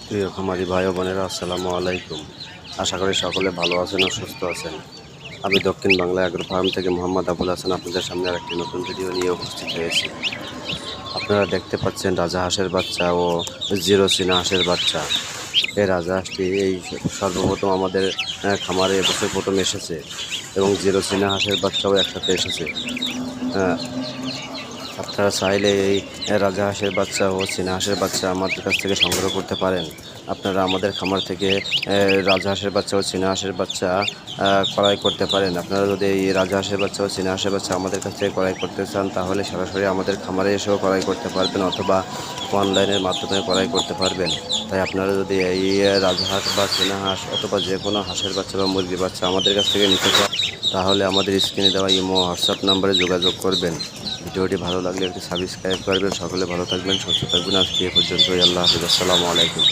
প্রিয় খামারি ভাই ও বোনেরা, আসসালামু আলাইকুম। আশা করি সকলে ভালো আছেন ও সুস্থ আছেন। আমি দক্ষিণ বাংলা অ্যাগ্রো ফার্ম থেকে মোহাম্মদ আবুল হাসান আপনাদের সামনে আরেকটি নতুন ভিডিও নিয়ে উপস্থিত হয়েছি। আপনারা দেখতে পাচ্ছেন রাজা হাঁসের বাচ্চা ও জিরো চীনা হাঁসের বাচ্চা। এই রাজা হাঁসটি সর্বপ্রথম আমাদের খামারে এবছর প্রথম এসেছে এবং জিরো চীনা হাঁসের বাচ্চাও একসাথে এসেছে। আপনারা চাইলে এই রাজহাঁসের বাচ্চা ও চীনা হাঁসের বাচ্চা আমাদের কাছ থেকে সংগ্রহ করতে পারেন। আপনারা আমাদের খামার থেকে রাজহাঁসের বাচ্চা ও চীনা হাঁসের বাচ্চা ক্রয় করতে পারেন। আপনারা যদি এই রাজহাঁসের বাচ্চা ও চীনা হাঁসের বাচ্চা আমাদের কাছ থেকে ক্রয় করতে চান, তাহলে সরাসরি আমাদের খামারে এসেও ক্রয় করতে পারবেন, অথবা অনলাইনের মাধ্যমে ক্রয় করতে পারবেন। তাই আপনারা যদি এই রাজহাঁস বা চীনা হাঁস অথবা যে কোনো হাঁসের বাচ্চা বা মুরগির বাচ্চা আমাদের কাছ থেকে নিতে চান, তাহলে আমাদের স্ক্রিনে দেওয়া ইমো হোয়াটসঅ্যাপ নাম্বারে যোগাযোগ করবেন। ভিডিওটি ভালো লাগলে একটি সাবস্ক্রাইব করবেন। সকলে ভালো থাকবেন, সুস্থ থাকবেন। আজকে এ পর্যন্তই। আল্লাহ হাফিজ। আসসালামু আলাইকুম।